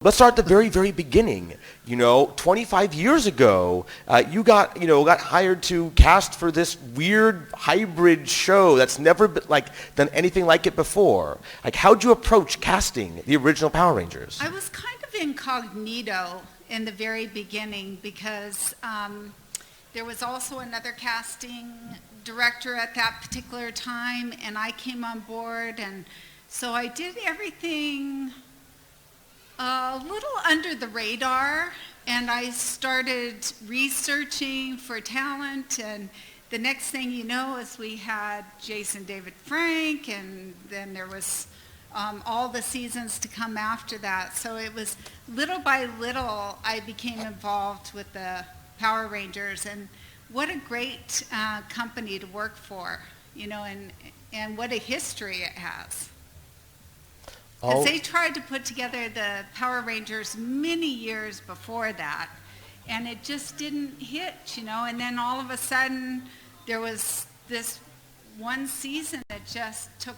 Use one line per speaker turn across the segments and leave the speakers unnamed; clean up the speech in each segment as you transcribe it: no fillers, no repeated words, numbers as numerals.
Let's start at the very, very beginning. 25 years ago, you got hired to cast for this weird hybrid show that's never done anything like it before. How'd you approach casting the original Power Rangers?
I was kind of incognito in the very beginning because there was also another casting director at that particular time, and I came on board, and so I did everything a little under the radar, and I started researching for talent, and the next thing you know is we had Jason David Frank, and then there was all the seasons to come after that. So it was little by little I became involved with the Power Rangers, and what a great company to work for, and what a history it has. Because they tried to put together the Power Rangers many years before that, and it just didn't hit, and then all of a sudden there was this one season that just took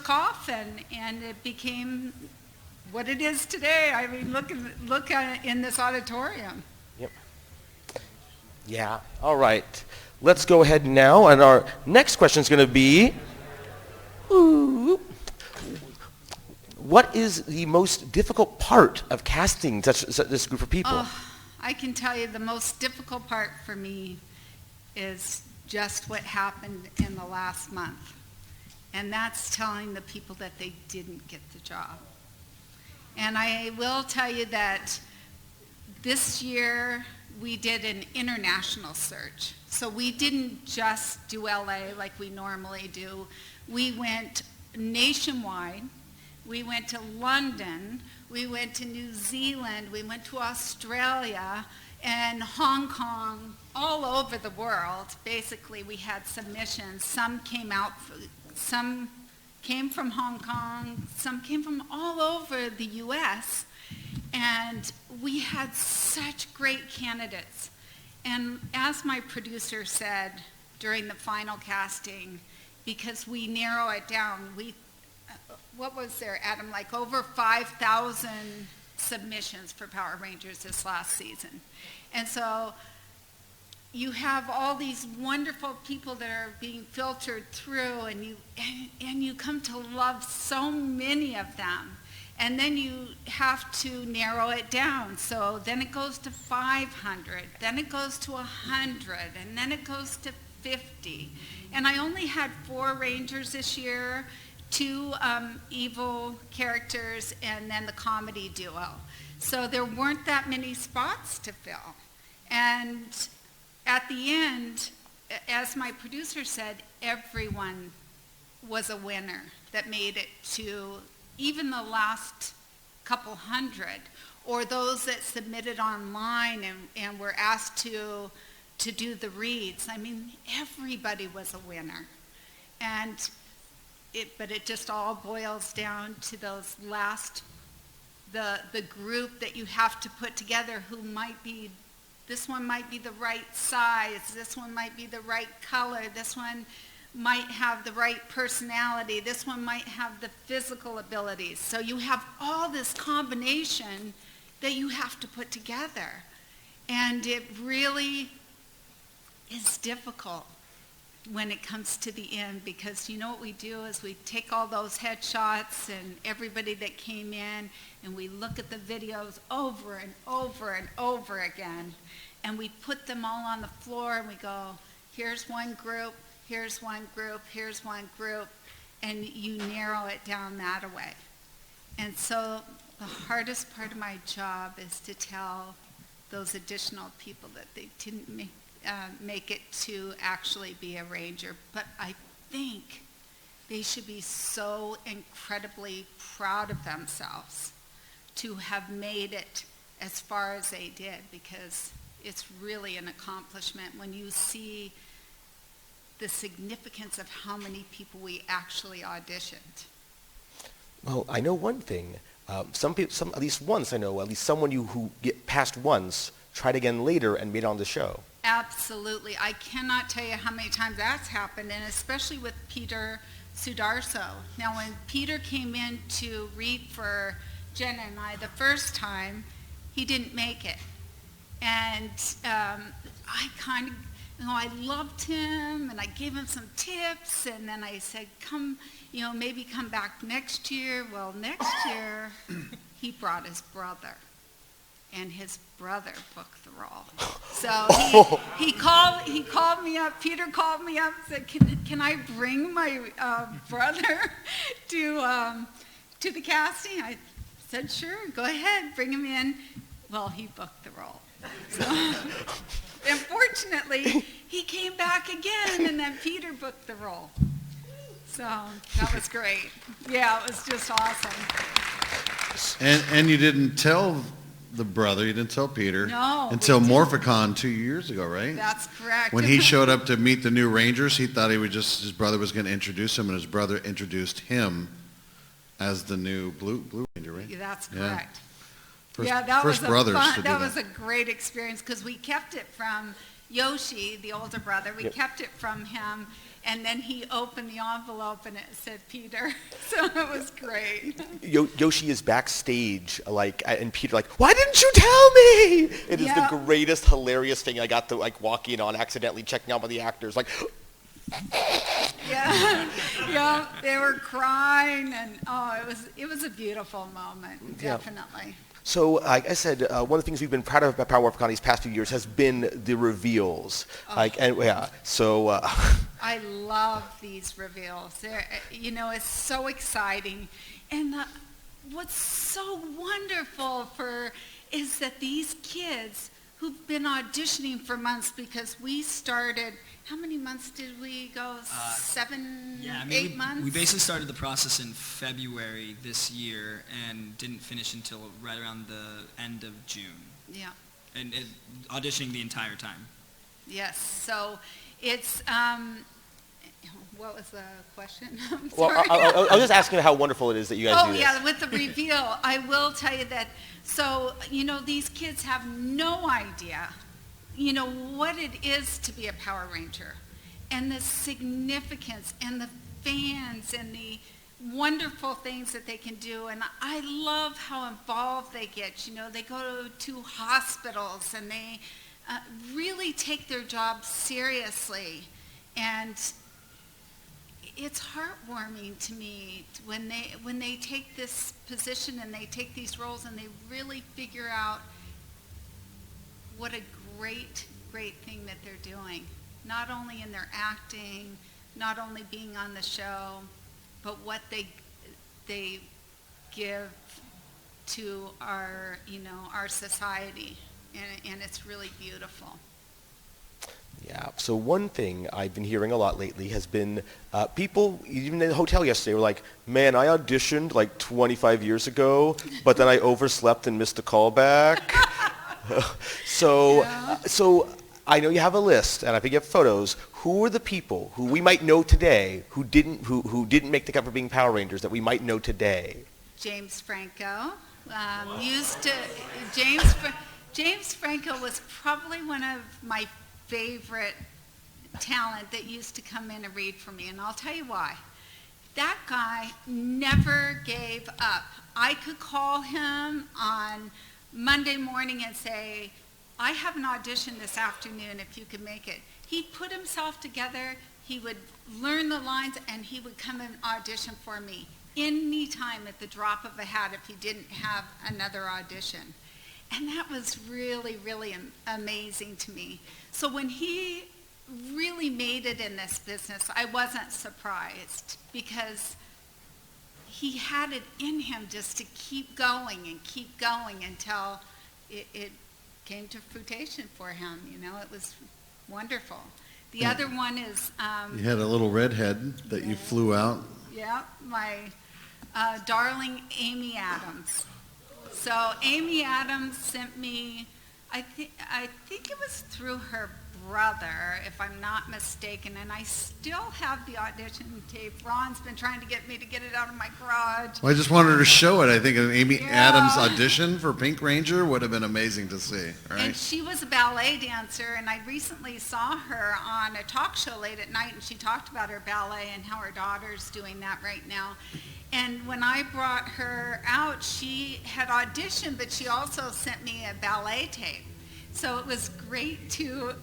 off, and it became what it is today. I mean, look at it in this auditorium.
Yep. Yeah, all right. Let's go ahead now, and our next question is going to be, what is the most difficult part of casting this group of people?
I can tell you the most difficult part for me is just what happened in the last month. And that's telling the people that they didn't get the job. And I will tell you that this year we did an international search. So we didn't just do LA like we normally do. We went nationwide. We went to London, we went to New Zealand, we went to Australia and Hong Kong, all over the world. Basically, we had submissions. Some came from Hong Kong, some came from all over the US, and we had such great candidates. And as my producer said during the final casting, because we narrow it down, what was there, Adam, over 5,000 submissions for Power Rangers this last season. And so you have all these wonderful people that are being filtered through, and you come to love so many of them. And then you have to narrow it down. So then it goes to 500, then it goes to 100, and then it goes to 50. And I only had 4 Rangers this year, 2 evil characters, and then the comedy duo. So there weren't that many spots to fill. And at the end, as my producer said, everyone was a winner that made it to even the last couple hundred, or those that submitted online and were asked to do the reads. I mean, everybody was a winner. But it just all boils down to those last, the group that you have to put together who might be, this one might be the right size, this one might be the right color, this one might have the right personality, this one might have the physical abilities. So you have all this combination that you have to put together. And it really is difficult when it comes to the end, because what we do is we take all those headshots and everybody that came in, and we look at the videos over and over and over again, and we put them all on the floor, and we go, here's one group, here's one group, here's one group, and you narrow it down that way. And so the hardest part of my job is to tell those additional people that they didn't make it to actually be a Ranger. But I think they should be so incredibly proud of themselves to have made it as far as they did, because it's really an accomplishment when you see the significance of how many people we actually auditioned.
Well, I know one thing. Some people, at least once I know, at least someone who get passed once, tried again later and made it on the show.
Absolutely. I cannot tell you how many times that's happened, and especially with Peter Sudarso. Now, when Peter came in to read for Jenna and I the first time, he didn't make it. And I kind of, I loved him, and I gave him some tips, and then I said, come, maybe come back next year. Well, next year, he brought his brother, and his brother booked the role. So he called me up, Peter called me up and said, can I bring my brother to the casting? I said, sure, go ahead, bring him in. Well, he booked the role. So, unfortunately, he came back again, and then Peter booked the role. So that was great. Yeah, it was just awesome.
And you didn't tell the brother, you didn't tell Peter.
No.
Until Morphicon 2 years ago, right?
That's correct.
When he showed up to meet the new Rangers, he thought his brother was going to introduce him, and his brother introduced him as the new Blue Ranger, right?
Yeah, that's correct.
That
was a great experience because we kept it from Yoshi, the older brother. We kept it from him, and then he opened the envelope and it said Peter. So it was great.
Yoshi is backstage, and Peter why didn't you tell me? It is the greatest, hilarious thing. I got to walk in on accidentally checking out one of the actors,
Yeah, they were crying, and it was a beautiful moment, definitely.
So, like I said, one of the things we've been proud of about Power Morphicon these past few years has been the reveals. So.
I love these reveals. It's so exciting, and what's so wonderful is that these kids who've been auditioning for months, because we started. How many months did we go? 8 months?
We basically started the process in February this year and didn't finish until right around the end of June.
Yeah.
And auditioning the entire time.
Yes. So it's, what was the question? I'm
well,
sorry.
I was just asking how wonderful it is that you guys do this.
Oh, yeah, with the reveal. I will tell you that, these kids have no idea what it is to be a Power Ranger, and the significance and the fans and the wonderful things that they can do. And I love how involved they get. They go to hospitals, and they really take their job seriously. And it's heartwarming to me when they take this position and they take these roles and they really figure out what a great thing that they're doing, not only in their acting, not only being on the show, but what they give to our society, and it's really beautiful.
Yeah, so one thing I've been hearing a lot lately has been people, even in the hotel yesterday, were like, man, I auditioned 25 years ago, but then I overslept and missed a callback. So I know you have a list, and I think you have photos. Who are the people who we might know today who didn't make the cut for being Power Rangers that we might know today?
James Franco James Franco was probably one of my favorite talent that used to come in and read for me, and I'll tell you why. That guy never gave up. I could call him on Monday morning and say, I have an audition this afternoon if you can make it. He'd put himself together, he would learn the lines, and he would come and audition for me any time at the drop of a hat if he didn't have another audition. And that was really, really amazing to me. So when he really made it in this business, I wasn't surprised, because he had it in him just to keep going until it came to fruition for him. It was wonderful. The other one is...
you had a little redhead that you flew out.
Yeah, my darling Amy Adams. So Amy Adams sent me, I think it was through her brother, if I'm not mistaken, and I still have the audition tape. Ron's been trying to get me to get it out of my garage.
Well, I just wanted her to show it. I think an Amy Adams audition for Pink Ranger would have been amazing to see. Right?
And she was a ballet dancer, and I recently saw her on a talk show late at night, and she talked about her ballet and how her daughter's doing that right now. And when I brought her out, she had auditioned, but she also sent me a ballet tape. So it was great to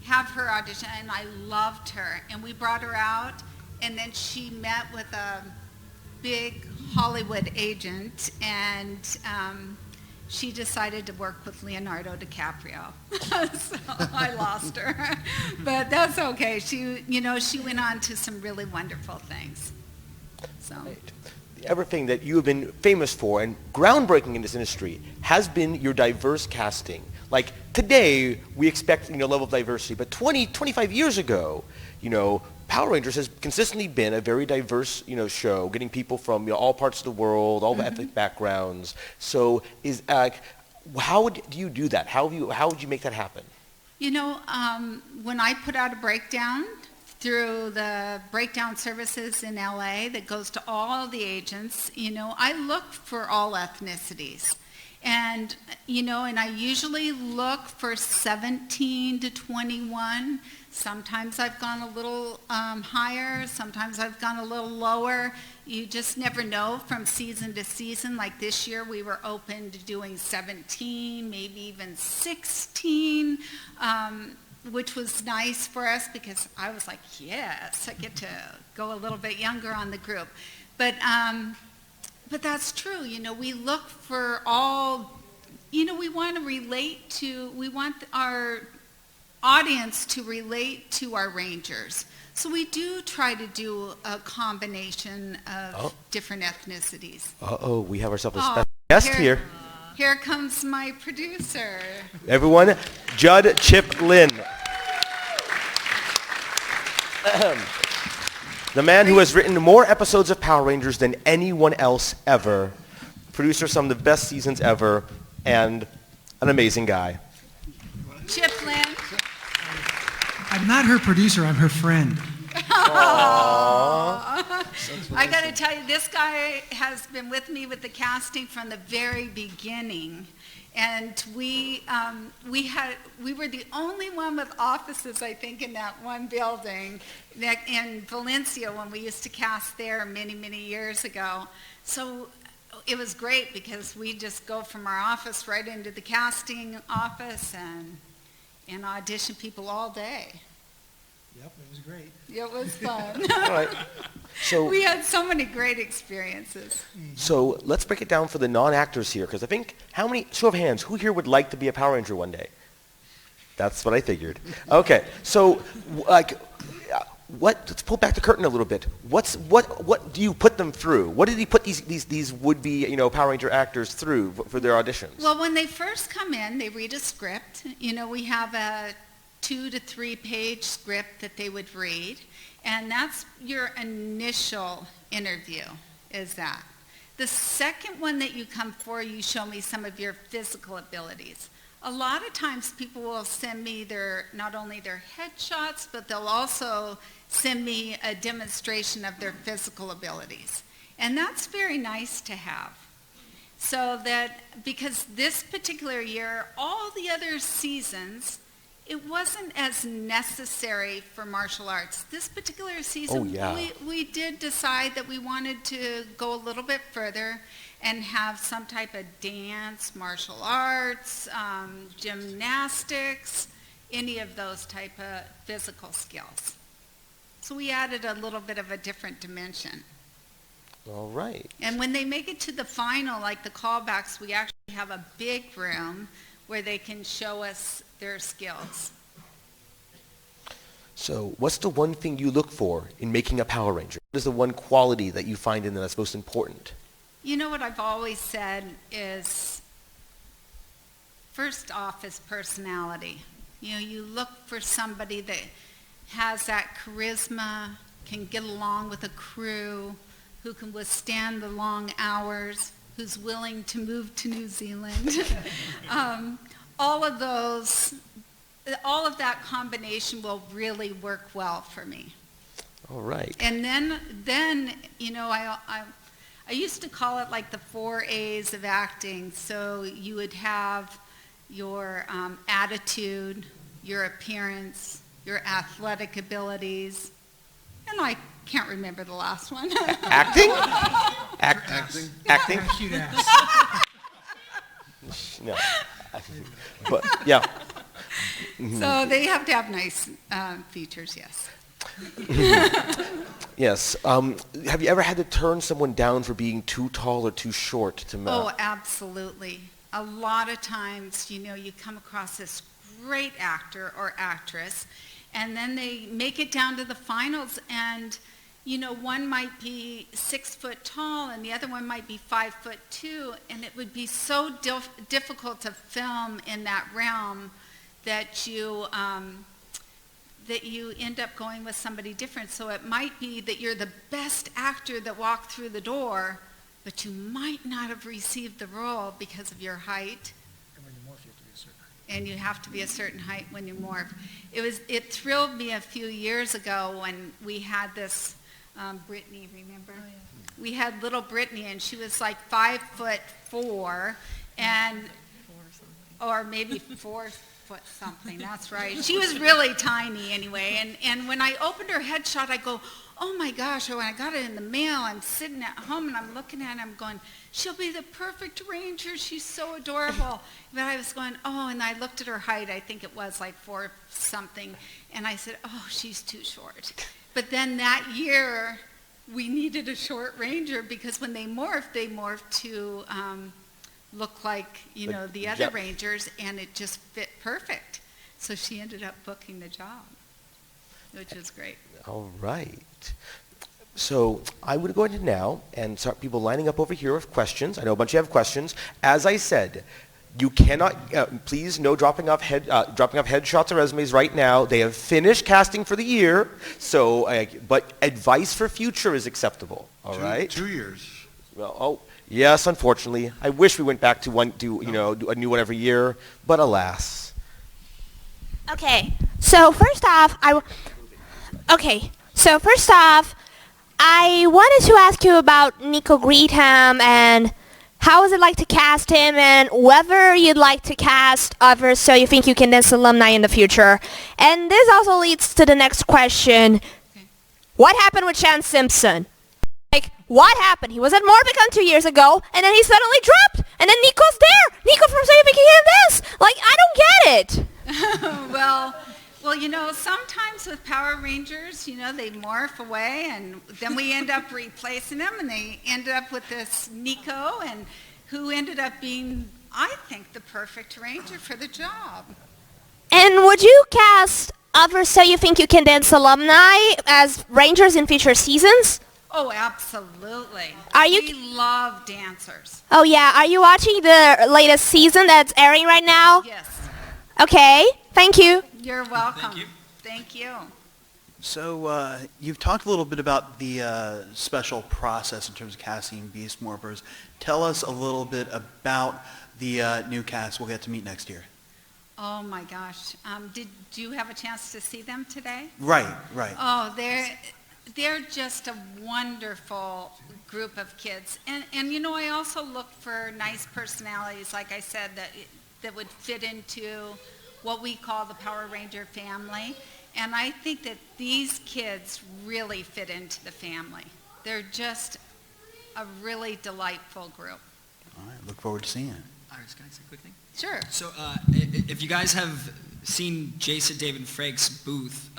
have her audition, and I loved her. And we brought her out, and then she met with a big Hollywood agent, and she decided to work with Leonardo DiCaprio. So I lost her. But that's okay. She went on to some really wonderful things. So.
Right. The other thing that you have been famous for and groundbreaking in this industry has been your diverse casting. Like today, we expect level of diversity, but 25 years ago, Power Rangers has consistently been a very diverse show, getting people from all parts of the world, all the ethnic backgrounds. So how do you do that? How would you make that happen?
When I put out a breakdown through the breakdown services in LA that goes to all the agents, I look for all ethnicities. And, and I usually look for 17 to 21. Sometimes I've gone a little higher, sometimes I've gone a little lower. You just never know from season to season. Like this year, we were open to doing 17, maybe even 16. Which was nice for us because I was like, yes, I get to go a little bit younger on the group. But that's true. We look for all, we want our audience to relate to our Rangers. So we do try to do a combination of different ethnicities.
Uh-oh, we have ourselves a special guest here.
Here comes my producer.
Everyone, Judd Chip Lynn. The man who has written more episodes of Power Rangers than anyone else ever. Producer of some of the best seasons ever, and an amazing guy.
Chip Lynn.
I'm not her producer, I'm her friend.
I got to tell you, this guy has been with me with the casting from the very beginning. And we were the only one with offices, I think, in that one building in Valencia when we used to cast there many, many years ago. So it was great because we just go from our office right into the casting office and audition people all day.
Yep, it was great.
It was fun.
All right. So
we had so many great experiences.
So let's break it down for the non-actors here, because I think, show of hands, who here would like to be a Power Ranger one day? That's what I figured. Okay, so let's pull back the curtain a little bit. What do you put them through? What did he put these would-be Power Ranger actors through for their auditions?
Well, when they first come in, they read a script. We have a 2 to 3 page script that they would read, and that's your initial interview, is that. The second one that you come for, you show me some of your physical abilities. A lot of times people will send me not only their headshots, but they'll also send me a demonstration of their physical abilities. And that's very nice to have. So that, because this particular year, all the other seasons, it wasn't as necessary for martial arts. This particular season, we did decide that we wanted to go a little bit further and have some type of dance, martial arts, gymnastics, any of those type of physical skills. So we added a little bit of a different dimension.
All right.
And when they make it to the final, like the callbacks, we actually have a big room where they can show us their skills.
So what's the one thing you look for in making a Power Ranger? What is the one quality that you find in them that's most important?
You know what I've always said is, first off is personality. You look for somebody that has that charisma, can get along with a crew, who can withstand the long hours, who's willing to move to New Zealand. All of that combination will really work well for me.
All right.
And then I used to call it like the 4 A's of acting. So you would have your attitude, your appearance, your athletic abilities, and I Can't remember the last one.
Acting?
Acting?
Acting?
Cute ass.
No. But, yeah.
So they have to have nice features, yes.
Yes. Have you ever had to turn someone down for being too tall or too short to mount?
Oh, absolutely. A lot of times, you come across this great actor or actress, and then they make it down to the finals, and one might be 6 foot tall and the other one might be 5'2", and it would be so difficult to film in that realm that you end up going with somebody different. So it might be that you're the best actor that walked through the door, but you might not have received the role because of your height. And you have to be a certain height when you morph. It thrilled me a few years ago when we had this Brittany, remember? Oh, yeah. We had little Brittany, and she was like 5'4", and or maybe 4 foot something. That's right. She was really tiny anyway. And when I opened her headshot, I go, oh my gosh! Or when I got it in the mail, I'm sitting at home and I'm looking at it, I'm going, she'll be the perfect ranger. She's so adorable. But I was going, oh, and I looked at her height. I think it was like 4 something, and I said, oh, she's too short. But then that year, we needed a short ranger because when they morphed to look like, the other rangers, and it just fit perfect. So she ended up booking the job, which is great.
All right. So I would go into now and start people lining up over here with questions. I know a bunch of you have questions. As I said, you cannot, please, no dropping off headshots or resumes right now. They have finished casting for the year, so, but advice for future is acceptable, all right?
2 years.
Well, yes, unfortunately. I wish we went back to do a new one every year, but alas.
Okay, so first off, I wanted to ask you about Nico Greetham and how is it like to cast him, and whether you'd like to cast others so you think you can dance alumni in the future. And this also leads to the next question.
Okay.
What happened with Chan Simpson? Like, what happened? He was at Morphicon 2 years ago, and then he suddenly dropped, and then Nico's there. Nico from So You Think You Can Dance. Like, I don't get it.
Well, sometimes with Power Rangers, they morph away, and then we end up replacing them, and they end up with this Nico, and who ended up being, I think, the perfect ranger for the job.
And would you cast other So You Think You Can Dance alumni as rangers in future seasons?
Oh, absolutely.
We
love dancers.
Oh, yeah. Are you watching the latest season that's airing right now?
Yes.
Okay. Thank you.
You're welcome.
Thank you.
Thank you.
So you've talked a little bit about the special process in terms of casting Beast Morphers. Tell us a little bit about the new cast we'll get to meet next year.
Oh my gosh. Did you have a chance to see them today?
Right.
Oh, they're just a wonderful group of kids. And I also look for nice personalities, like I said, that would fit into what we call the Power Ranger family. And I think that these kids really fit into the family. They're just a really delightful group.
All right. Look forward to seeing it.
Iris, can I say a quick thing?
Sure.
So if you guys have seen Jason David Frake's booth,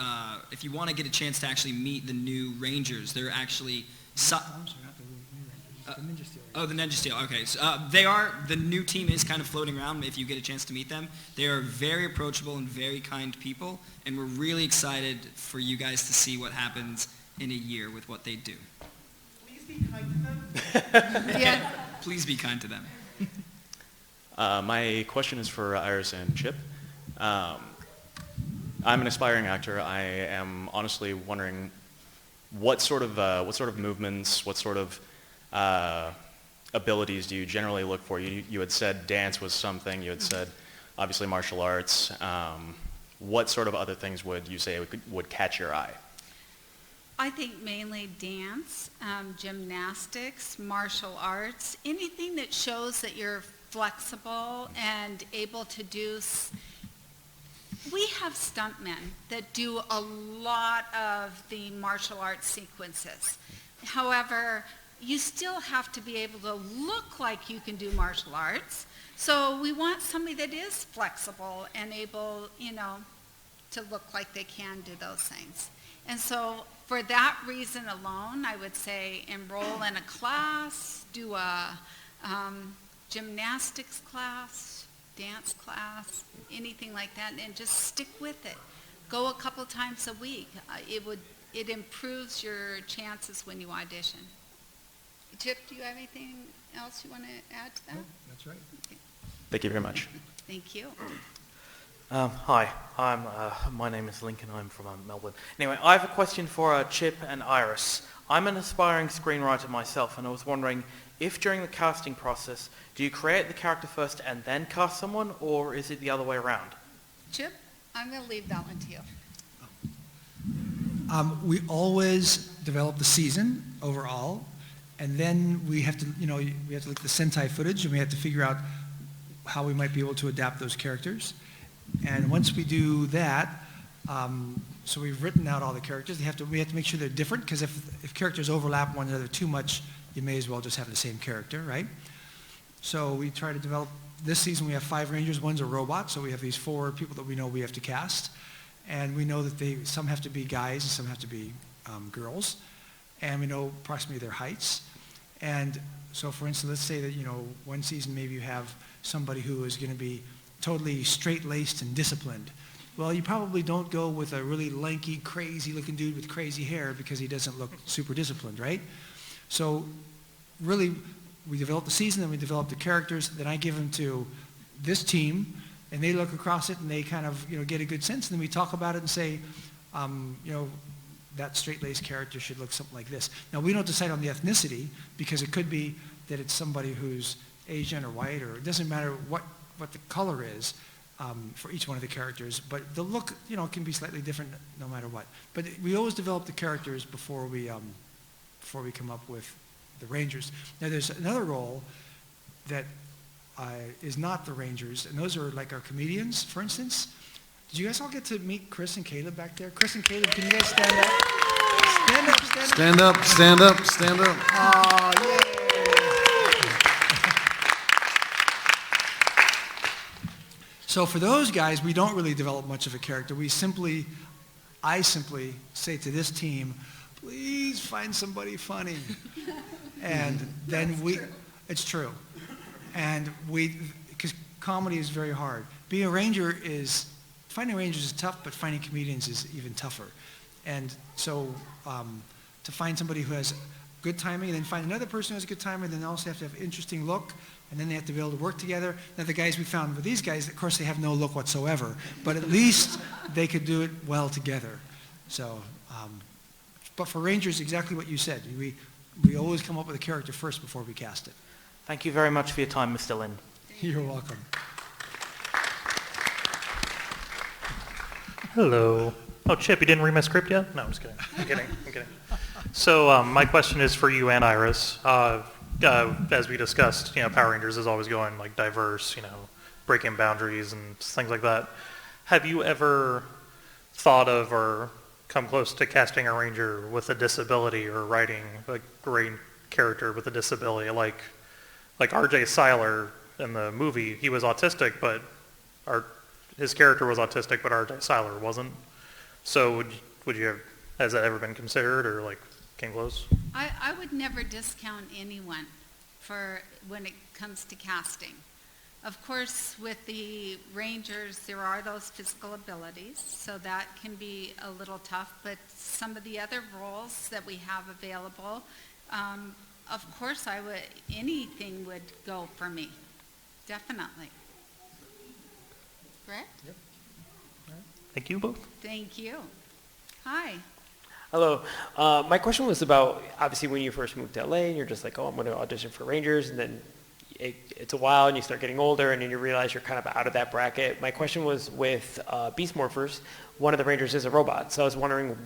if you want to get a chance to actually meet the new Rangers, they're actually...
I'm sorry, not the new Rangers, the Ninja Steel.
Oh, the Ninja Steel. Okay. So, the new team is kind of floating around if you get a chance to meet them. They are very approachable and very kind people, and we're really excited for you guys to see what happens in a year with what they do.
Please be kind to them.
Yeah.
Please be kind to them.
My question is for Iris and Chip. I'm an aspiring actor. I am honestly wondering what sort of movements, what sort of abilities do you generally look for? You had said dance was something. You had said obviously martial arts. What sort of other things would you say would catch your eye?
I think mainly dance, gymnastics, martial arts, anything that shows that you're flexible and able to do we have stuntmen that do a lot of the martial arts sequences. However, you still have to be able to look like you can do martial arts. So we want somebody that is flexible and able, to look like they can do those things. And so for that reason alone, I would say enroll in a class, do a gymnastics class, dance class, anything like that, and just stick with it. Go a couple times a week. It improves your chances when you audition. Chip, do you have anything else you want to add to that?
No, that's right.
Okay.
Thank you very much.
Thank you.
Hi, my name is Lincoln. I'm from Melbourne. Anyway, I have a question for Chip and Iris. I'm an aspiring screenwriter myself, and I was wondering if during the casting process, do you create the character first and then cast someone, or is it the other way around?
Chip, I'm going to leave that one to you.
We always develop the season overall, and then we have to, we have to look at the Sentai footage, and we have to figure out how we might be able to adapt those characters. And once we do that, so we've written out all the characters. We have to make sure they're different, because if characters overlap one another too much, you may as well just have the same character, right? So we try to develop, this season we have 5 Rangers, one's a robot, so we have these 4 people that we know we have to cast. And we know that some have to be guys and some have to be girls. And we know approximately their heights. And so for instance, let's say that, one season maybe you have somebody who is going to be totally straight-laced and disciplined. Well, you probably don't go with a really lanky, crazy-looking dude with crazy hair because he doesn't look super disciplined, right? So really, we develop the season, then we develop the characters, then I give them to this team, and they look across it and they kind of get a good sense, and then we talk about it and say, that straight-laced character should look something like this. Now, we don't decide on the ethnicity, because it could be that it's somebody who's Asian or white, or it doesn't matter what the color is for each one of the characters, but the look, can be slightly different no matter what. But we always develop the characters before we come up with the Rangers. Now, there's another role that is not the Rangers, and those are like our comedians, for instance. Did you guys all get to meet Chris and Caleb back there? Chris and Caleb, can you guys stand up? Stand up, stand up.
Stand up, stand up, stand up.
Oh, yay. So for those guys, we don't really develop much of a character. I simply say to this team, please find somebody funny. And then it's true. And because comedy is very hard. Finding rangers is tough, but finding comedians is even tougher. And so to find somebody who has good timing, and then find another person who has good timing, then they also have to have an interesting look, and then they have to be able to work together. Now the guys we found with these guys, of course they have no look whatsoever, but at least they could do it well together. So, but for Rangers, exactly what you said. We always come up with a character first before we cast it.
Thank you very much for your time, Mr. Lin.
You're welcome.
Hello. Oh, Chip, you didn't read my script yet? No, I'm just kidding. I'm kidding. So my question is for you and Iris. As we discussed, Power Rangers is always going like diverse, breaking boundaries and things like that. Have you ever thought of or come close to casting a ranger with a disability, or writing a great character with a disability, like R.J. Seiler in the movie? He was autistic, but his character was autistic, but R.J. Seiler wasn't. So has that ever been considered, or came close?
I would never discount anyone when it comes to casting. Of course, with the Rangers, there are those physical abilities, so that can be a little tough, but some of the other roles that we have available, of course, anything would go for me, definitely. Correct?
Yep. Thank you both.
Thank you. Hi.
Hello. My question was about, obviously, when you first moved to LA, and you're just like, oh, I'm going to audition for Rangers, and then it's a while, and you start getting older, and then you realize you're kind of out of that bracket. My question was with Beast Morphers, one of the Rangers is a robot, so I was wondering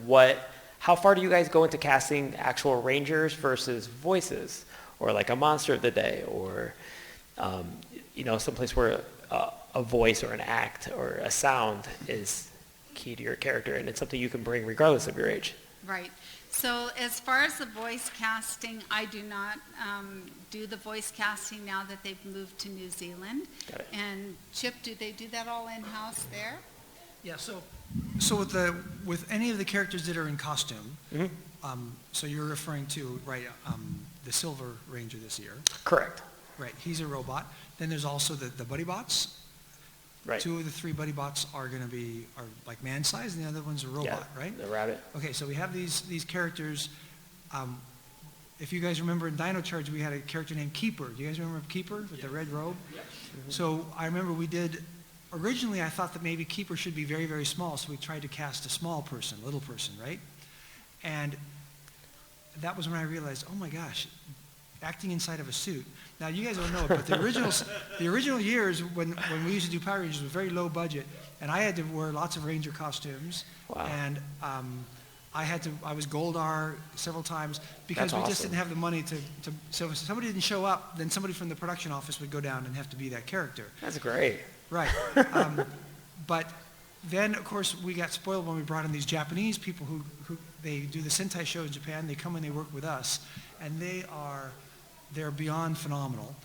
how far do you guys go into casting actual Rangers versus voices, or like a Monster of the Day, or someplace where a voice or an act or a sound is key to your character, and it's something you can bring regardless of your age.
Right. So as far as the voice casting, I do not do the voice casting now that they've moved to New Zealand.
Got it.
And Chip, do they do that all in-house there?
Yeah, so with any of the characters that are in costume, so you're referring to, right, the Silver Ranger this year.
Correct.
Right, he's a robot. Then there's also the buddy bots.
Right.
2 of the 3 buddy bots are going to be like man-sized, and the other one's a robot, right?
The rabbit.
Okay, so we have these characters. If you guys remember in Dino Charge, we had a character named Keeper. Do you guys remember Keeper with the red robe? So I remember originally I thought that maybe Keeper should be very, very small, so we tried to cast a small person, little person, right? And that was when I realized, oh my gosh, acting inside of a suit. Now you guys don't know it, but the original years when we used to do Power Rangers was very low budget, and I had to wear lots of Ranger costumes.
Wow.
And I was Goldar several times because
That's
we just
awesome.
didn't have the money so if somebody didn't show up, then somebody from the production office would go down and have to be that character.
That's great.
Right. But then, of course, we got spoiled when we brought in these Japanese people who they do the Sentai show in Japan. They come and they work with us, and they're beyond phenomenal.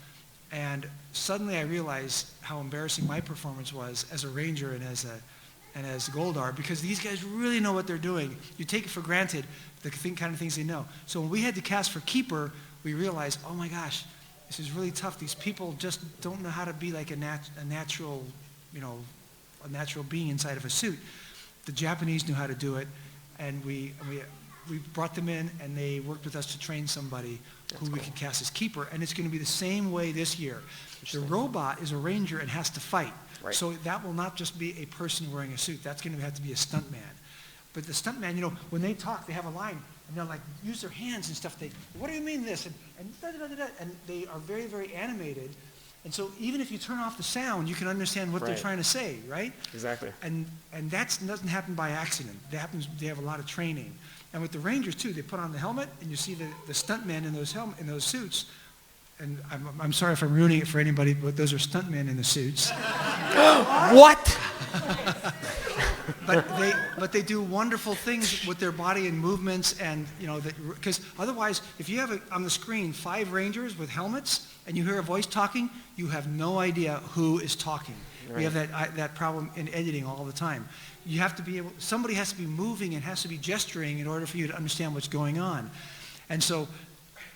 And suddenly I realized how embarrassing my performance was as a Ranger and as Goldar, because these guys really know what they're doing. You take it for granted, the kind of things they know. So when we had to cast for Keeper, we realized, oh my gosh, this is really tough. These people just don't know how to be like a natural being inside of a suit. The Japanese knew how to do it, and we brought them in, and they worked with us to train somebody who we could cast as Keeper, and it's going to be the same way this year. The robot is a Ranger and has to fight.
Right.
So that will not just be a person wearing a suit. That's going to have to be a stuntman. But the stuntman, when they talk, they have a line, and they'll like use their hands and stuff. What do you mean this? And da, da, da, da, and they are very, very animated. And so even if you turn off the sound, you can understand what they're
Right.
trying to say, right?
Exactly.
And that doesn't happen by accident. They have a lot of training. And with the Rangers too, they put on the helmet, and you see the stuntmen in those suits. And I'm sorry if I'm ruining it for anybody, but those are stuntmen in the suits.
What?
But they do wonderful things with their body and movements, and because otherwise, if you have on the screen 5 Rangers with helmets and you hear a voice talking, you have no idea who is talking.
Right.
We have that problem in editing all the time. You have to be somebody has to be moving and has to be gesturing in order for you to understand what's going on. And so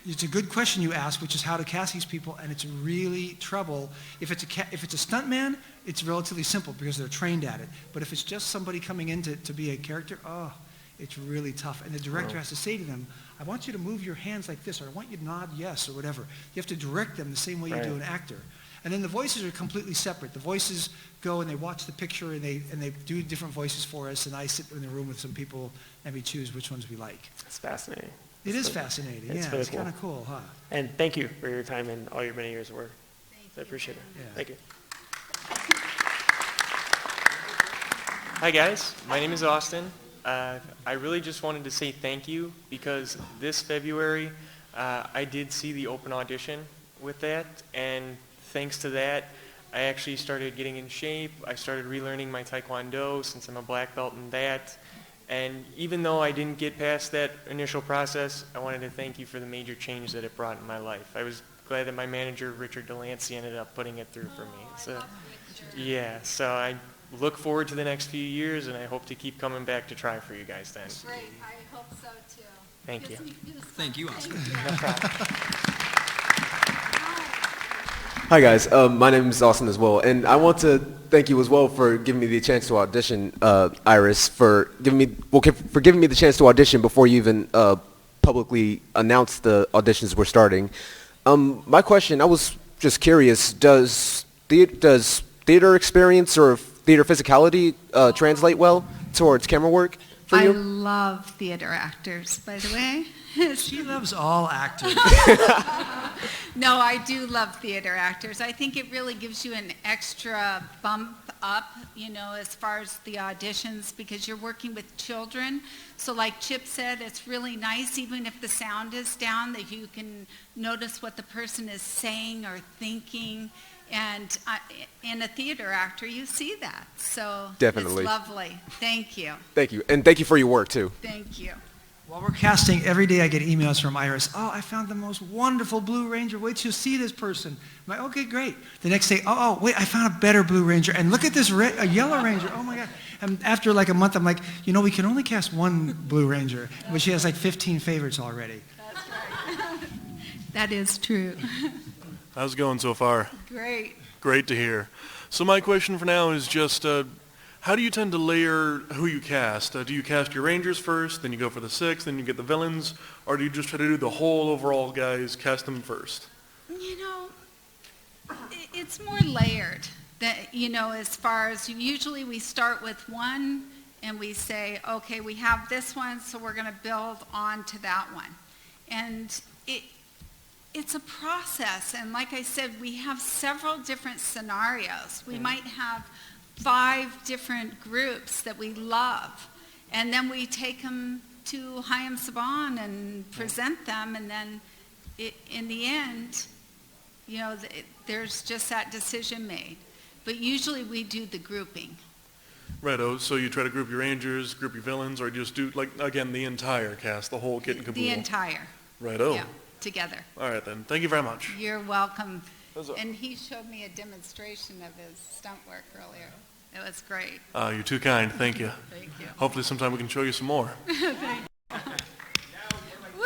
it's a good question you ask, which is how to cast these people, and it's really trouble. If it's a stuntman, it's relatively simple because they're trained at it. But if it's just somebody coming in to be a character, it's really tough. And the director has to say to them, I want you to move your hands like this, or I want you to nod yes, or whatever. You have to direct them the same way you do an actor. And then the voices are completely separate. The voices go and they watch the picture and they do different voices for us, and I sit in the room with some people and we choose which ones we like.
It's fascinating.
It is fascinating.
It's
Yeah,
really
it's
cool.
kind of cool, huh?
And thank you for your time and all your many years of work. I appreciate it.
Yeah.
Thank you.
Hi guys, my name is Austin. I really just wanted to say thank you because this February I did see the open audition with that, and thanks to that I actually started getting in shape. I started relearning my Taekwondo since I'm a black belt in that. And even though I didn't get past that initial process, I wanted to thank you for the major change that it brought in my life. I was glad that my manager, Richard Delancey, ended up putting it through for me. So, yeah, so I look forward to the next few years, and I hope to keep coming back to try for you guys then.
Great, I hope so too.
Thank you.
Thank you, Oscar.
Hi guys, my name is Austin as well, and I want to thank you as well for giving me the chance to audition, Iris, for giving me the chance to audition before you even publicly announced the auditions were starting. My question, I was just curious, does theater experience or theater physicality translate well towards camera work for
I
you?
love theater actors, by the way.
She loves all actors.
No, I do love theater actors. I think it really gives you an extra bump up, as far as the auditions, because you're working with children. So like Chip said, it's really nice, even if the sound is down, that you can notice what the person is saying or thinking. And in a theater actor, you see that. So
Definitely.
It's lovely. Thank you.
Thank you. And thank you for your work, too.
Thank you.
While we're casting, every day I get emails from Iris. Oh, I found the most wonderful Blue Ranger. Wait till you see this person. I'm like, okay, great. The next day, wait, I found a better Blue Ranger. And look at this a Yellow Ranger. Oh, my God. And after like a month, I'm like, we can only cast one Blue Ranger. But she has like 15 favorites already.
That's right. That is true.
How's it going so far?
Great.
Great to hear. So my question for now is just, how do you tend to layer who you cast? Do you cast your Rangers first, then you go for the 6, then you get the villains, or do you just try to do the whole overall guys, cast them first?
It's more layered. As far as usually we start with one and we say, okay, we have this one, so we're going to build on to that one. And it's a process. And like I said, we have several different scenarios. We might have 5 different groups that we love. And then we take them to Hayam Saban and present them. And then in the end, there's just that decision made. But usually we do the grouping.
Righto, so you try to group your Rangers, group your villains, or just do, the entire cast, the whole kit and caboodle?
The entire.
Righto.
Yeah, together.
All right then, thank you very much.
You're welcome. And he showed me a demonstration of his stunt work earlier. It was great.
You're too kind, thank you.
Thank you.
Hopefully sometime we can show you some more.
Thank you. Woo!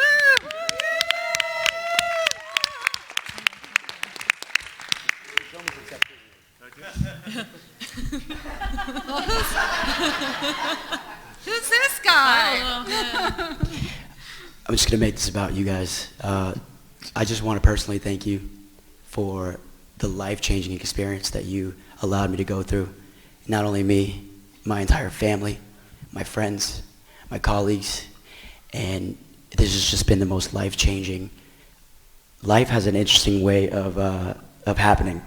Well, who's this guy?
I'm just going to make this about you guys. I just want to personally thank you for the life-changing experience that you allowed me to go through. Not only me, my entire family, my friends, my colleagues, and this has just been the most life-changing. Life has an interesting way of happening,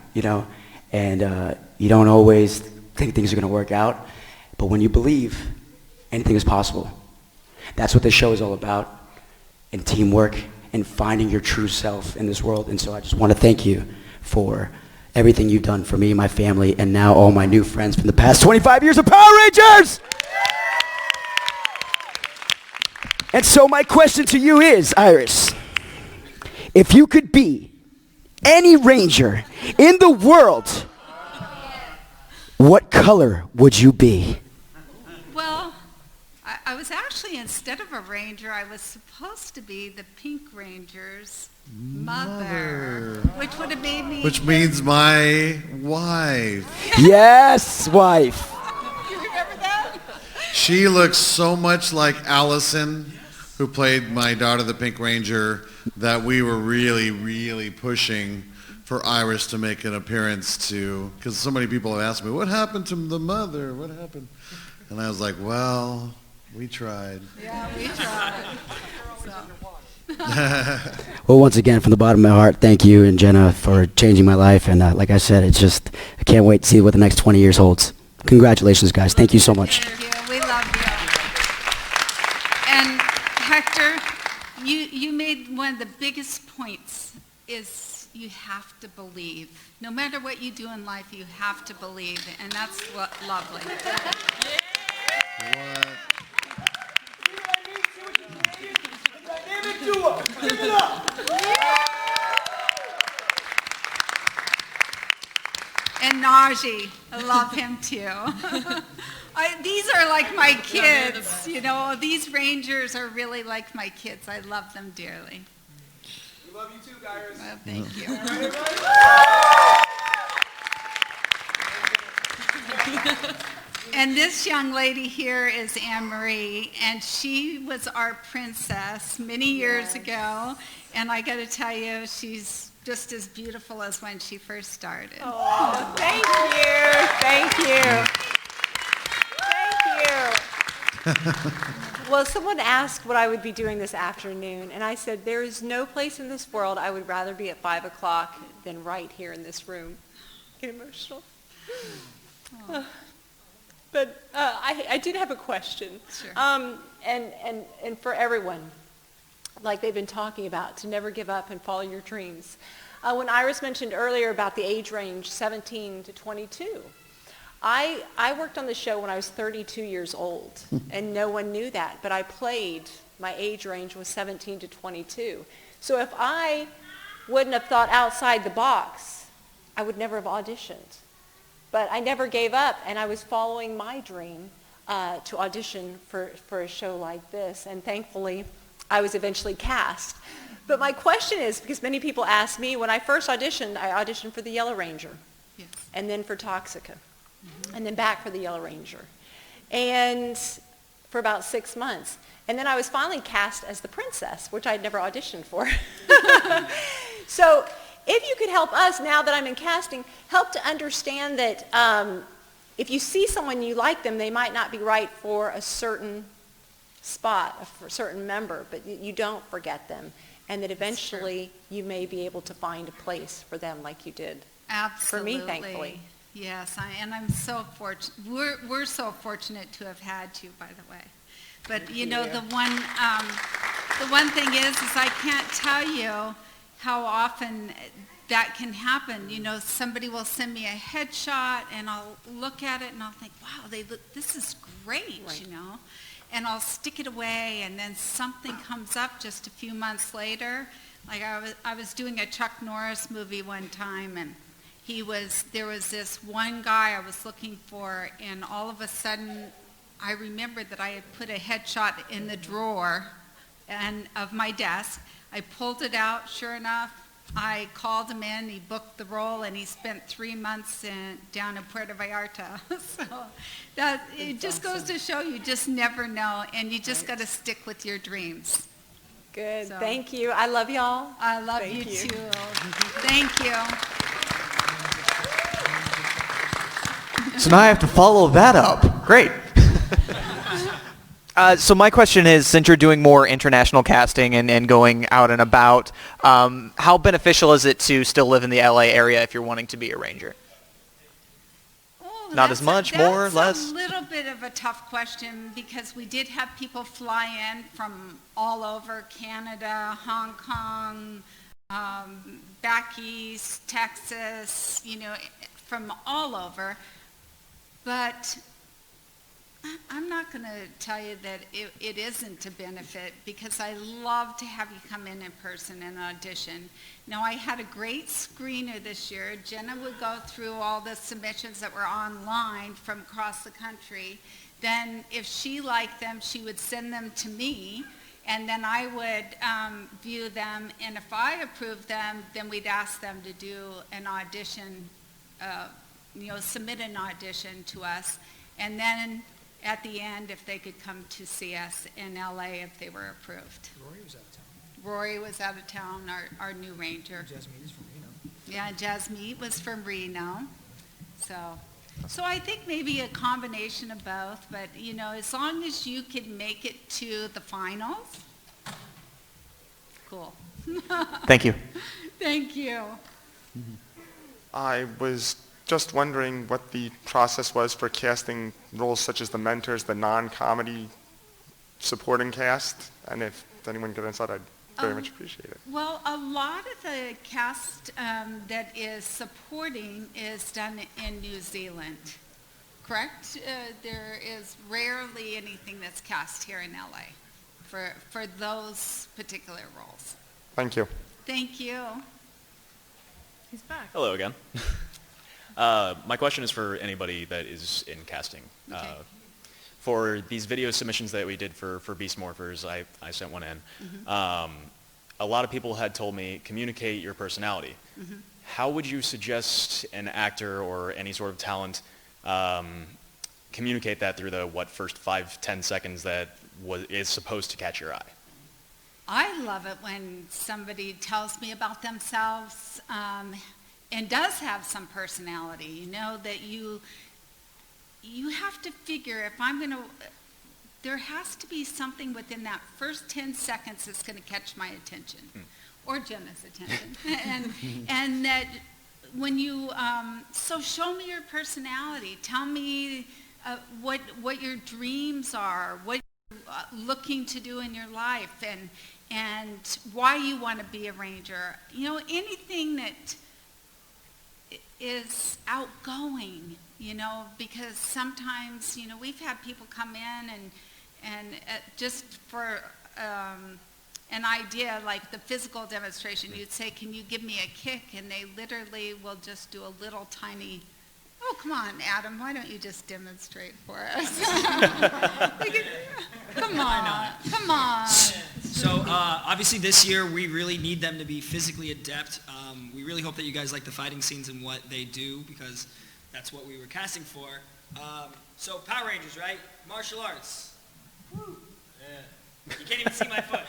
and you don't always think things are going to work out, but when you believe, anything is possible. That's what this show is all about, and teamwork, and finding your true self in this world. And so I just want to thank you for everything you've done for me, my family, and now all my new friends from the past 25 years of Power Rangers! And so my question to you is, Iris, if you could be any Ranger in the world, what color would you be?
Well, I was actually, instead of a ranger, I was supposed to be the Pink Ranger's mother, which would have made me...
Which means my wife.
Yes, wife.
You remember that?
She looks so much like Allison, who played my daughter, the Pink Ranger, that we were really, really pushing for Iris to make an appearance to, because so many people have asked me, what happened to the mother? What happened? And I was like, well, we tried.
Yeah, we tried.
Well, once again, from the bottom of my heart, thank you and Jenna for changing my life. And like I said, it's just, I can't wait to see what the next 20 years holds. Congratulations, guys. Thank you so much.
Thank you. We love you. And Hector, you made one of the biggest points is you have to believe. No matter what you do in life, you have to believe. And that's what lovely.
What?
Give it up!
And Najee, I love him too. These are like my kids, These Rangers are really like my kids. I love them dearly.
We love you too, guys.
Well, thank you. And this young lady here is Anne-Marie, and she was our princess many years ago. And I got to tell you, she's just as beautiful as when she first started.
Oh, thank you. Thank you. Thank you. Well, someone asked what I would be doing this afternoon, and I said, there is no place in this world I would rather be at 5 o'clock than right here in this room. Get emotional. But I did have a question.
Sure.
And for everyone, like they've been talking about, to never give up and follow your dreams. When Iris mentioned earlier about the age range, 17 to 22, I worked on the show when I was 32 years old, and no one knew that, but I played, my age range was 17 to 22. So if I wouldn't have thought outside the box, I would never have auditioned. But I never gave up, and I was following my dream to audition for a show like this, and thankfully I was eventually cast. But my question is, because many people ask me, when I first auditioned, I auditioned for the Yellow Ranger,
Yes.
and then for Toxica, and then back for the Yellow Ranger, and for about 6 months. And then I was finally cast as the princess, which I had never auditioned for. So if you could help us, now that I'm in casting, help to understand that if you see someone you like them, they might not be right for a certain spot, for a certain member, but you don't forget them, and that eventually you may be able to find a place for them like you did.
Absolutely.
For me, thankfully.
Yes, and I'm so fortunate. We're so fortunate to have had you, by the way. But you know, the one thing is I can't tell you how often that can happen. You know, somebody will send me a headshot, and I'll look at it, and I'll think, wow, this is great,
Right.
you know. And I'll stick it away, and then something comes up just a few months later. Like I was doing a Chuck Norris movie one time, and there was this one guy I was looking for, and all of a sudden I remembered that I had put a headshot in the drawer of my desk. I pulled it out, sure enough. I called him in, he booked the role, and he spent 3 months down in Puerto Vallarta. So it just goes to show you just never know, and you just got to stick with your dreams.
Good.
So,
Thank you. I love y'all.
I love
Thank
you
you.
too. Thank you.
So now I have to follow that up. Great. So my question is, since you're doing more international casting and going out and about, how beneficial is it to still live in the LA area if you're wanting to be a ranger?
Oh,
Not as much, more, less?
That's a little bit of a tough question, because we did have people fly in from all over Canada, Hong Kong, back east, Texas, you know, from all over. But I'm not going to tell you that it isn't a benefit, because I love to have you come in person and audition. Now, I had a great screener this year. Jenna would go through all the submissions that were online from across the country. Then if she liked them, she would send them to me, and then I would view them, and if I approved them, then we'd ask them to do an audition, submit an audition to us, and then at the end, if they could come to see us in LA if they were approved.
Rory was out of town.
Rory was out of town, our new ranger.
Jasmine is from Reno.
Yeah, Jasmine was from Reno. So I think maybe a combination of both, but you know, as long as you can make it to the finals, cool.
Thank you.
Thank you.
I was just wondering what the process was for casting roles such as the mentors, the non-comedy supporting cast, and if anyone could answer that, I'd very much appreciate it.
Well, a lot of the cast that is supporting is done in New Zealand, correct? There is rarely anything that's cast here in LA for those particular roles.
Thank you.
Thank you.
He's back.
Hello again. My question is for anybody that is in casting.
Okay.
For these video submissions that we did for Beast Morphers, I sent one in.
Mm-hmm.
A lot of people had told me, communicate your personality.
Mm-hmm.
How would you suggest an actor or any sort of talent communicate that through the first 5-10 seconds that is supposed to catch your eye?
I love it when somebody tells me about themselves and does have some personality. You know, that you have to figure, if I'm going to there has to be something within that first 10 seconds that's going to catch my attention, or Jenna's attention. and that when you, so show me your personality. Tell me what your dreams are, what you're looking to do in your life, and why you want to be a ranger. You know, anything that is outgoing, you know, because sometimes, you know, we've had people come in and just for an idea, like the physical demonstration, you'd say, can you give me a kick? And they literally will just do a little tiny, oh, come on, Adam, why don't you just demonstrate for us? Come on.
So obviously this year we really need them to be physically adept. We really hope that you guys like the fighting scenes and what they do, because that's what we were casting for. So Power Rangers, right? Martial arts. Woo. Yeah. You can't even see my foot.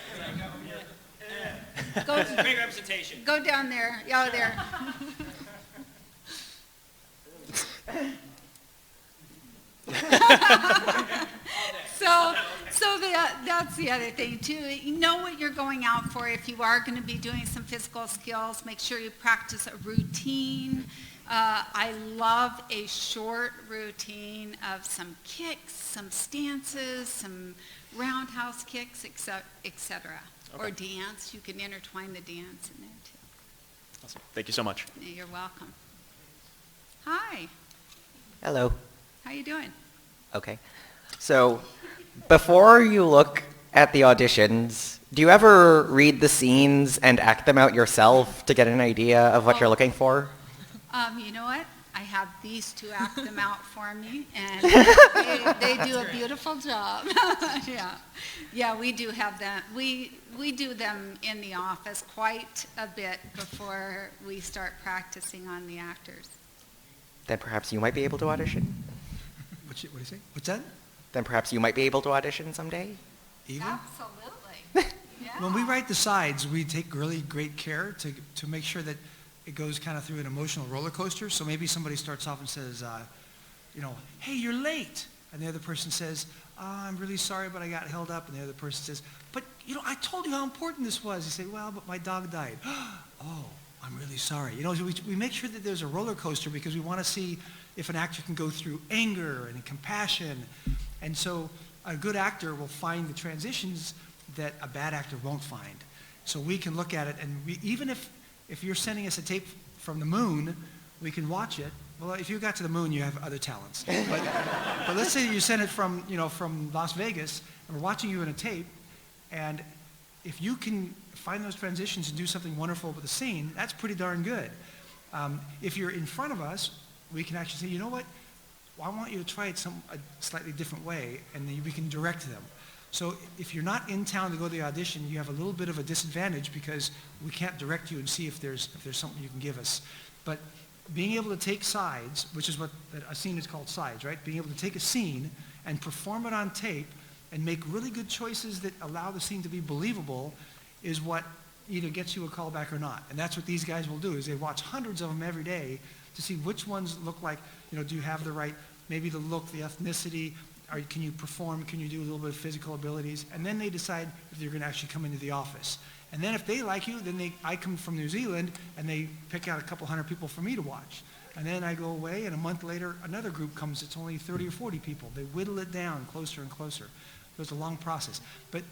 Go,
great representation.
Go down there. Yeah, there. So that's the other thing too. You know what you're going out for. If you are going to be doing some physical skills, make sure you practice a routine. I love a short routine of some kicks, some stances, some roundhouse kicks, etc.
Okay.
Or dance. You can intertwine the dance in there too.
Awesome. Thank you so much.
You're welcome. Hi.
Hello.
How you doing?
Okay. So, before you look at the auditions, do you ever read the scenes and act them out yourself to get an idea of what you're looking for?
You know what? I have these two act them out for me, and they do a beautiful job. Yeah, we do have that. We do them in the office quite a bit before we start practicing on the actors.
Then perhaps you might be able to audition.
What do you say? What's that?
Then perhaps you might be able to audition someday.
Even?
Absolutely.
When we write the sides, we take really great care to make sure that it goes kind of through an emotional roller coaster. So maybe somebody starts off and says, you know, hey, you're late. And the other person says, I'm really sorry, but I got held up. And the other person says, but, you know, I told you how important this was. You say, well, but my dog died. Oh, I'm really sorry. You know, so we make sure that there's a roller coaster because we want to see if an actor can go through anger and compassion. And so a good actor will find the transitions that a bad actor won't find. So we can look at it, and even if you're sending us a tape from the moon, we can watch it. Well, if you got to the moon, you have other talents. But let's say you send it from Las Vegas, and we're watching you in a tape, and if you can find those transitions and do something wonderful with the scene, that's pretty darn good. If you're in front of us, we can actually say, you know what? Well, I want you to try it a slightly different way, and then we can direct them. So if you're not in town to go to the audition, you have a little bit of a disadvantage because we can't direct you and see if there's something you can give us. But being able to take sides, which is what a scene is called, sides, right? Being able to take a scene and perform it on tape and make really good choices that allow the scene to be believable is what either gets you a call back or not. And that's what these guys will do, is they watch hundreds of them every day to see which ones look like, do you have the right, maybe the look, the ethnicity, can you perform, can you do a little bit of physical abilities, and then they decide if they're going to actually come into the office. And then if they like you, then I come from New Zealand, and they pick out a couple hundred people for me to watch. And then I go away, and a month later, another group comes, it's only 30 or 40 people. They whittle it down closer and closer. So it's a long process. But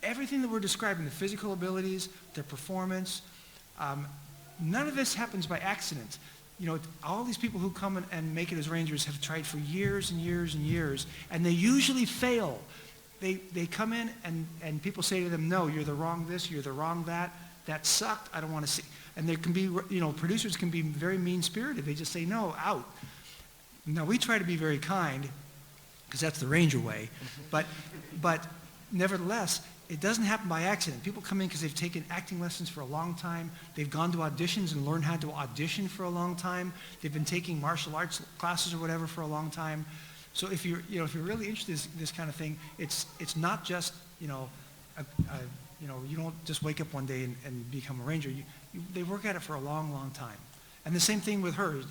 everything that we're describing, the physical abilities, their performance, none of this happens by accident. All these people who come and make it as Rangers have tried for years and years and years, and they usually fail. They come in and people say to them, no, you're the wrong this, you're the wrong that sucked, I don't want to see. And there can be, producers can be very mean-spirited. They just say, no, out. Now, we try to be very kind, because that's the Ranger way, but nevertheless, it doesn't happen by accident. People come in because they've taken acting lessons for a long time. They've gone to auditions and learned how to audition for a long time. They've been taking martial arts classes or whatever for a long time. So if you're really interested in this kind of thing, it's not just you don't just wake up one day and become a Ranger. They work at it for a long, long time. And the same thing with her.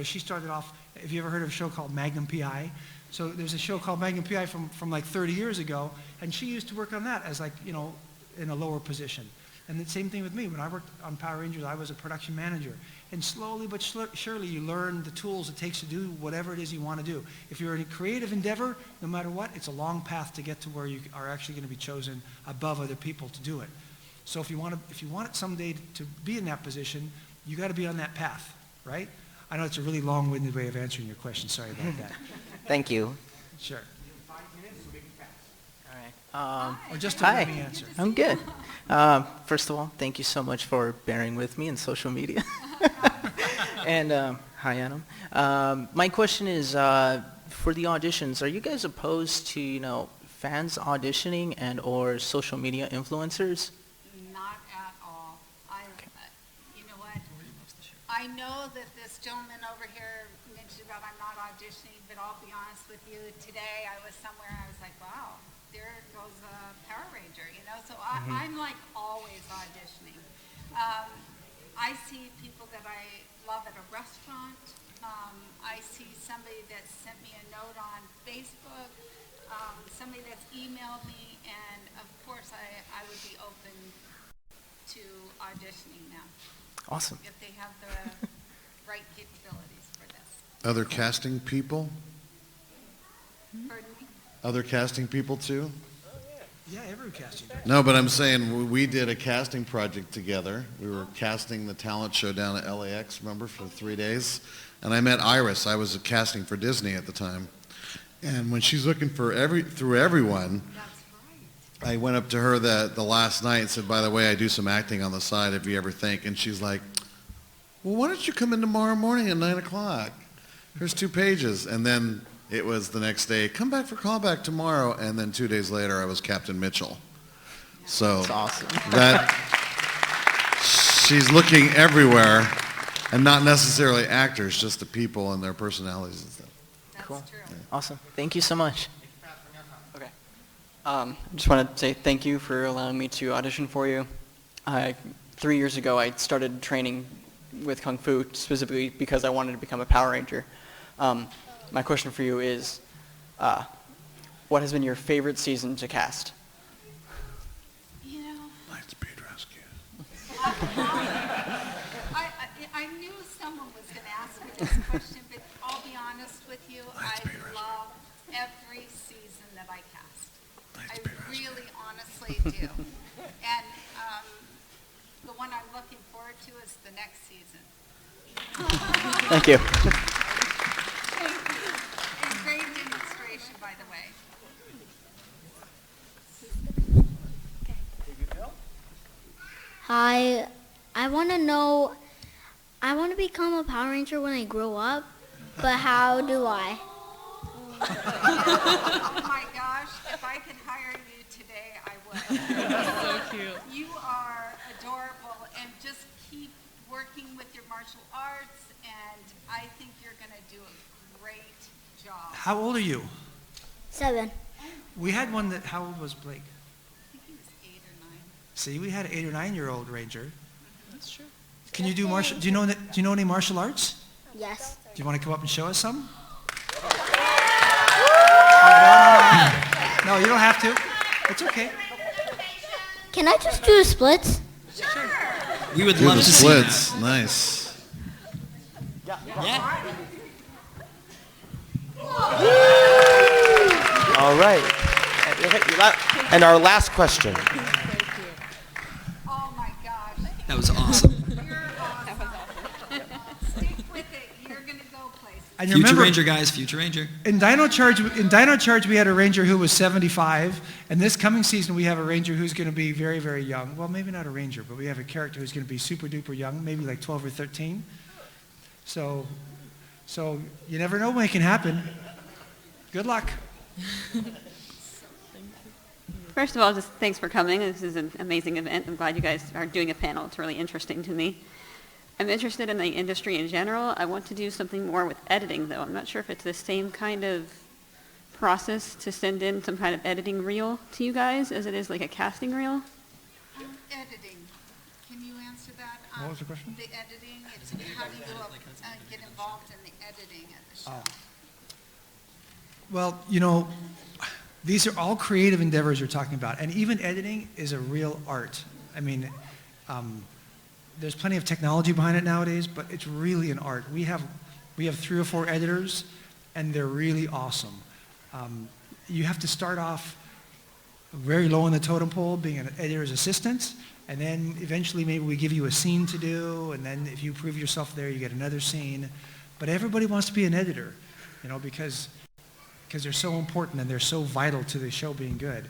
She started off, have you ever heard of a show called Magnum PI? So there's a show called Magnum PI from like 30 years ago, and she used to work on that as in a lower position. And the same thing with me. When I worked on Power Rangers, I was a production manager. And slowly but surely you learn the tools it takes to do whatever it is you want to do. If you're in a creative endeavor, no matter what, it's a long path to get to where you are actually going to be chosen above other people to do it. So if you want it someday to be in that position, you got to be on that path, right? I know it's a really long-winded way of answering your question. Sorry about that.
Thank you.
Sure.
All right.
Or just
Hi.
let me answer.
I'm good. First of all, thank you so much for bearing with me in social media. And hi, Adam. My question is, for the auditions, are you guys opposed to, fans auditioning and or social media influencers?
Not at all. You know what? I know that this gentleman over here mentioned about I'm not auditioning, but I'll be honest with you. Today I was somewhere and I was like, wow, there goes a Power Ranger, So I'm like always auditioning. I see people that I love at a restaurant. I see somebody that sent me a note on Facebook, somebody that's emailed me, and of course I would be open to auditioning now.
Awesome.
If they have the right capabilities for this.
Other casting people?
Pardon me?
Other casting people too?
Yeah, every casting.
No, but I'm saying we did a casting project together. We were casting the talent show down at LAX, remember, for 3 days. And I met Iris. I was casting for Disney at the time. And when she's looking for through everyone, I went up to her the last night and said, by the way, I do some acting on the side if you ever think. And she's like, well, why don't you come in tomorrow morning at 9 o'clock? Here's 2 pages. And then it was the next day, come back for callback tomorrow. And then 2 days later, I was Captain Mitchell. So
that's awesome.
She's looking everywhere, and not necessarily actors, just the people and their personalities and stuff.
Cool. Awesome. Thank you so much.
Okay. I just want to say thank you for allowing me to audition for you. 3 years ago, I started training with Kung Fu specifically because I wanted to become a Power Ranger. My question for you is, what has been your favorite season to cast?
Lightspeed Rescue.
I knew someone was going to ask me this question, but I'll be honest with you, I love every season that I cast. I really honestly do. And the one I'm looking forward to is the next season.
Thank you.
Thank you. And great demonstration, by the way.
Hi, I want to know, I want to become a Power Ranger when I grow up, but how do I?
Oh my gosh, if I could hire you today, I would.
So cute.
You are adorable, and just keep working with your martial arts, and I think you're going to do a great job.
How old are you?
7.
We had one that, how old was Blake?
I think he was 8 or 9.
See, we had an 8 or 9-year-old Ranger.
That's true.
Can you do martial, do you know any martial arts?
Yes.
Do you want to come up and show us some? No, you don't have to. It's okay.
Can I just do the splits?
We would
Do
love
the
to
splits.
see that.
Nice.
Yeah.
All right. And our last question.
Oh my gosh.
That was awesome.
You're awesome. Stick with it. You're going to go places.
And
Future
remember,
Ranger, guys. Future Ranger.
In Dino Charge, we had a Ranger who was 75, and this coming season we have a Ranger who's going to be very, very young. Well, maybe not a Ranger, but we have a character who's going to be super duper young, maybe like 12 or 13. So you never know when it can happen. Good luck.
First of all, just thanks for coming. This is an amazing event. I'm glad you guys are doing a panel. It's really interesting to me. I'm interested in the industry in general. I want to do something more with editing, though. I'm not sure if it's the same kind of process to send in some kind of editing reel to you guys as it is like a casting reel.
Editing. Can you answer that?
What was the question?
The editing, it's how do you get involved in the editing of the show?
Well, these are all creative endeavors you're talking about, and even editing is a real art. I mean, there's plenty of technology behind it nowadays, but it's really an art. We have 3 or 4 editors, and they're really awesome. You have to start off very low on the totem pole, being an editor's assistant, and then eventually maybe we give you a scene to do, and then if you prove yourself there, you get another scene. But everybody wants to be an editor, because they're so important and they're so vital to the show being good.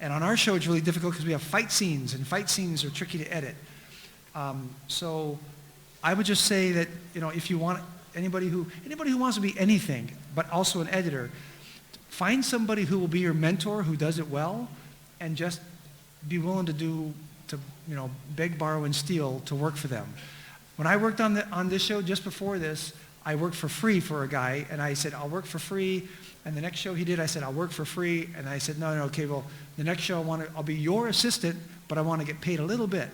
And on our show, it's really difficult because we have fight scenes, and fight scenes are tricky to edit. So I would just say that, if you want anybody who wants to be anything, but also an editor, find somebody who will be your mentor, who does it well, and just be willing to beg, borrow, and steal to work for them. When I worked on this show, just before this, I worked for free for a guy, and I said, I'll work for free. And the next show he did, I said, I'll work for free. And I said, no, okay, well, the next show I'll be your assistant, but I want to get paid a little bit.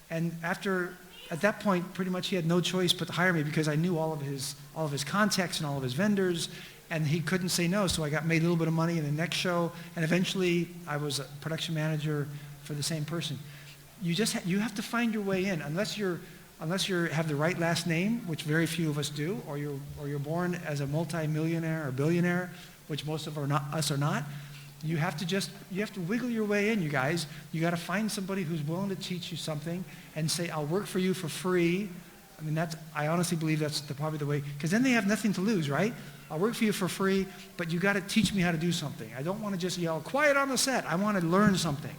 And at that point, pretty much he had no choice but to hire me because I knew all of his contacts and all of his vendors, and he couldn't say no, so I got made a little bit of money in the next show, and eventually I was a production manager for the same person. You have to find your way in, unless you have the right last name, which very few of us do, or you're born as a multi-millionaire or billionaire, which most of us are not. You have to wiggle your way in, you guys. You got to find somebody who's willing to teach you something and say, I'll work for you for free. I mean, I honestly believe that's probably the way, because then they have nothing to lose, right? I'll work for you for free, but you got to teach me how to do something. I don't want to just yell, quiet on the set. I want to learn something.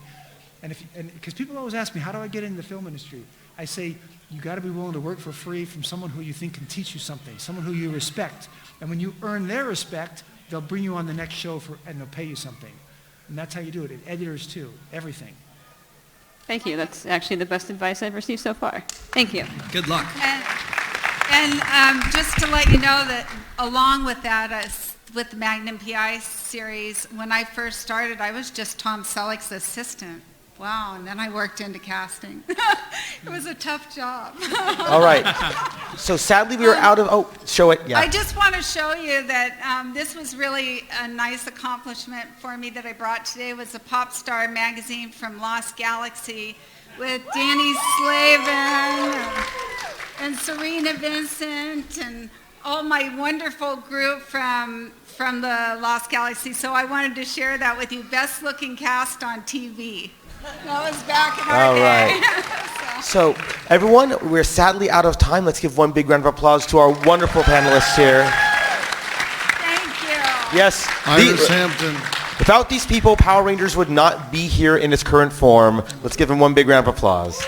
And because people always ask me, how do I get into the film industry? I say, you got to be willing to work for free from someone who you think can teach you something, someone who you respect. And when you earn their respect, they'll bring you on the next show and they'll pay you something. And that's how you do it. And editors too, everything.
Thank you. That's actually the best advice I've received so far. Thank you.
Good luck.
And just to let you know that along with that, with the Magnum PI series, when I first started, I was just Tom Selleck's assistant. Wow, and then I worked into casting. It was a tough job.
All right. So sadly we are out of, show it, yeah.
I just want to show you that this was really a nice accomplishment for me that I brought today. It was a Pop Star magazine from Lost Galaxy with Danny Slavin and Serena Vincent and all my wonderful group from the Lost Galaxy. So I wanted to share that with you. Best looking cast on TV. That was back in our day.
Right. So everyone, we're sadly out of time. Let's give one big round of applause to our wonderful panelists here.
Thank you.
Yes.
Iris Hampton.
Without these people, Power Rangers would not be here in its current form. Let's give them one big round of applause.